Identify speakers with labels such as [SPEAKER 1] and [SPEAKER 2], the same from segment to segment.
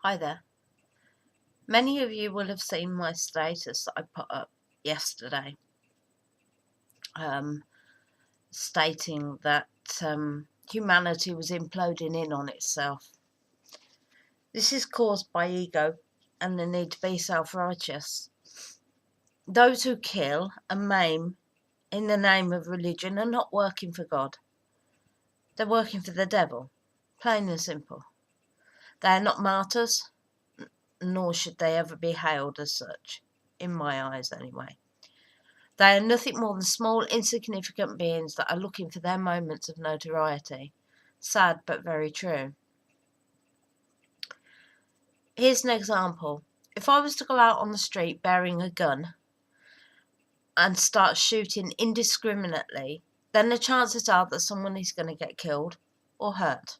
[SPEAKER 1] Hi there. Many of you will have seen my status that I put up yesterday, stating that humanity was imploding in on itself. This is caused by ego and the need to be self-righteous. Those who kill and maim in the name of religion are not working for God. They're working for the devil, plain and simple. They are not martyrs, nor should they ever be hailed as such, in my eyes anyway. They are nothing more than small, insignificant beings that are looking for their moments of notoriety. Sad, but very true. Here's an example. If I was to go out on the street bearing a gun and start shooting indiscriminately, then the chances are that someone is going to get killed or hurt.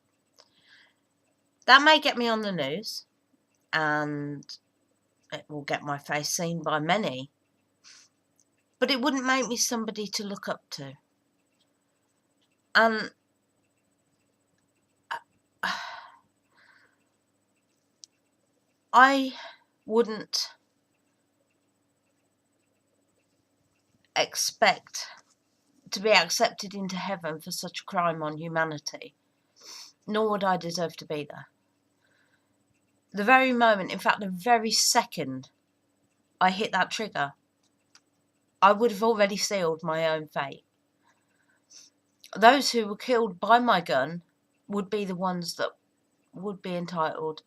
[SPEAKER 1] That may get me on the news, and it will get my face seen by many, but it wouldn't make me somebody to look up to. And I wouldn't expect to be accepted into heaven for such a crime on humanity, nor would I deserve to be there. The very moment, in fact the very second I hit that trigger, I would have already sealed my own fate. Those who were killed by my gun would be the ones that would be entitled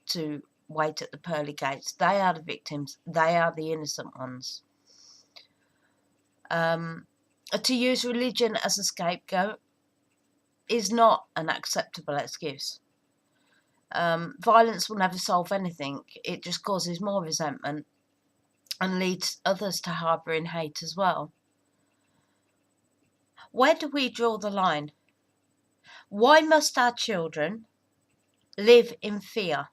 [SPEAKER 1] to wait at the pearly gates. They are the victims. They are the innocent ones. To use religion as a scapegoat is not an acceptable excuse. Violence will never solve anything. It just causes more resentment and leads others to harbouring hate as well. Where do we draw the line? Why must our children live in fear?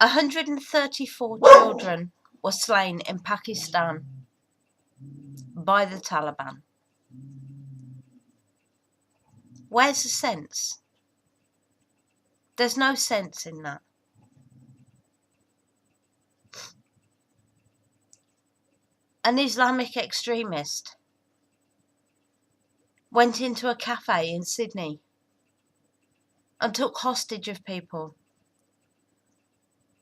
[SPEAKER 1] 134 children were slain in Pakistan by the Taliban. Where's the sense? There's no sense in that. An Islamic extremist went into a cafe in Sydney and took hostage of people.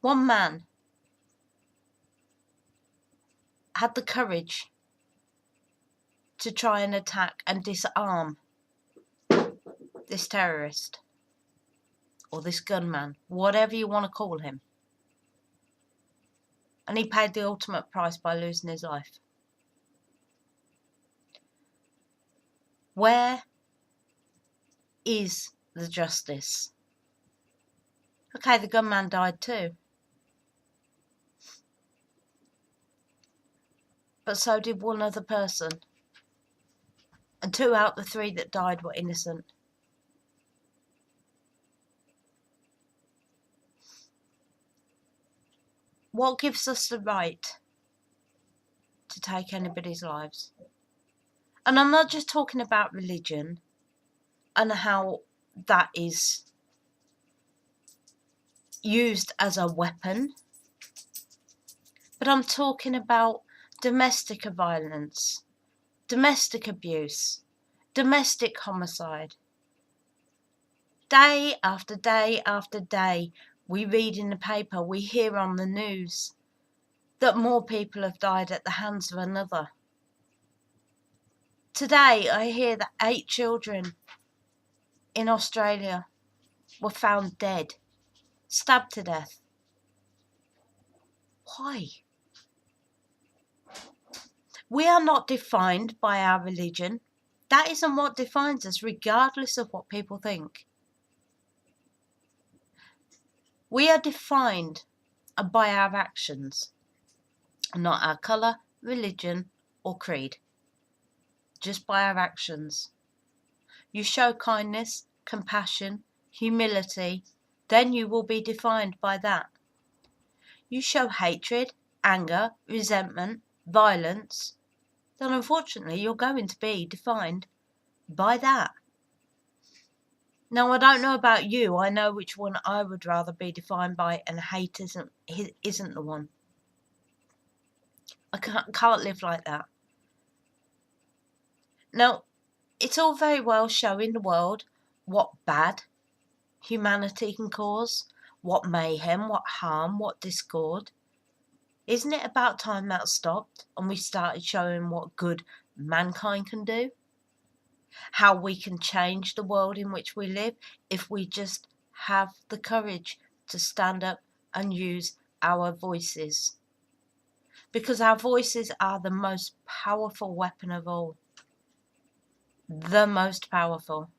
[SPEAKER 1] One man had the courage to try and attack and disarm this terrorist, or this gunman, whatever you want to call him. And he paid the ultimate price by losing his life. Where is the justice? Okay, the gunman died too. But so did one other person. And 2 out of the 3 that died were innocent. What gives us the right to take anybody's lives? And I'm not just talking about religion and how that is used as a weapon, but I'm talking about domestic violence, domestic abuse, domestic homicide. Day after day after day, we read in the paper, we hear on the news that more people have died at the hands of another. Today, I hear that 8 children in Australia were found dead, stabbed to death. Why? We are not defined by our religion. That isn't what defines us, regardless of what people think. We are defined by our actions, not our colour, religion, or creed. Just by our actions. You show kindness, compassion, humility, then you will be defined by that. You show hatred, anger, resentment, violence, then unfortunately you're going to be defined by that. Now, I don't know about you. I know which one I would rather be defined by, and hate isn't the one. I can't live like that. Now, it's all very well showing the world what bad humanity can cause, what mayhem, what harm, what discord. Isn't it about time that stopped and we started showing what good mankind can do? How we can change the world in which we live if we just have the courage to stand up and use our voices. Because our voices are the most powerful weapon of all. The most powerful.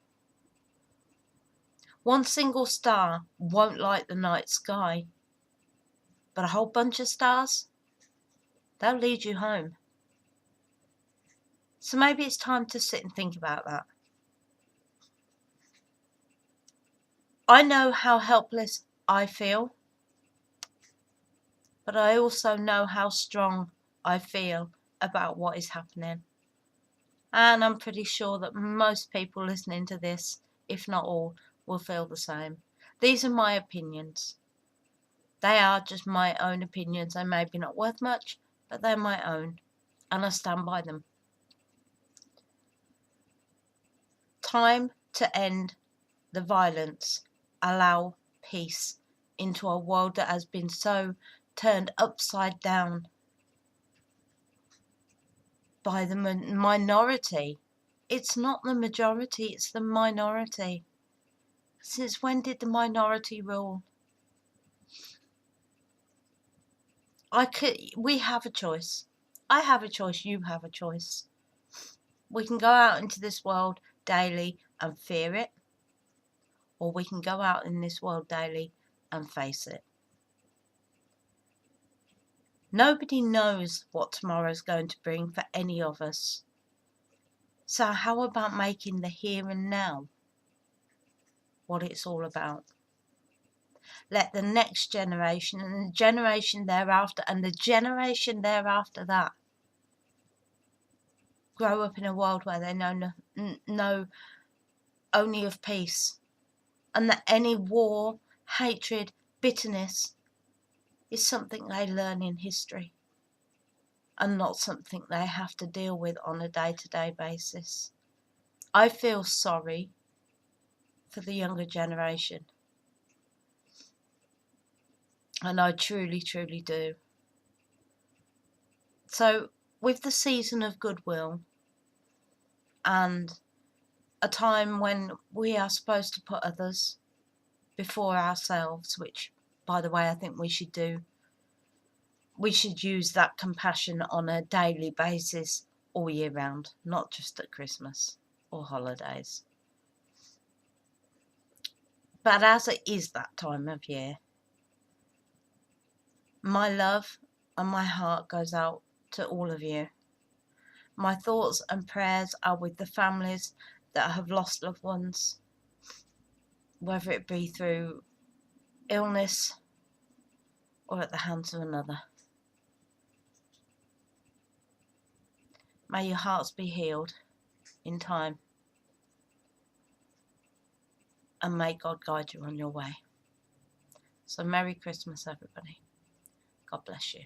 [SPEAKER 1] One single star won't light the night sky, but a whole bunch of stars, they'll lead you home. So maybe it's time to sit and think about that. I know how helpless I feel, but I also know how strong I feel about what is happening. And I'm pretty sure that most people listening to this, if not all, will feel the same. These are my opinions. They are just my own opinions. They may be not worth much, but they're my own, and I stand by them. Time to end the violence, allow peace into a world that has been so turned upside down by the minority. It's not the majority, it's the minority. Since when did the minority rule? We have a choice. I have a choice, you have a choice. We can go out into this world daily and fear it, or we can go out in this world daily and face it. Nobody knows what tomorrow's going to bring for any of us. So how about making the here and now what it's all about? Let the next generation and the generation thereafter and the generation thereafter that grow up in a world where they know only of peace, and that any war, hatred, bitterness is something they learn in history and not something they have to deal with on a day-to-day basis. I feel sorry for the younger generation, and I truly, truly do. So, with the season of goodwill and a time when we are supposed to put others before ourselves, which, by the way, I think we should do, we should use that compassion on a daily basis all year round, not just at Christmas or holidays. But as it is that time of year, my love and my heart goes out to all of you. My thoughts and prayers are with the families that have lost loved ones, whether it be through illness or at the hands of another. May your hearts be healed in time, and may God guide you on your way. So Merry Christmas, everybody. God bless you.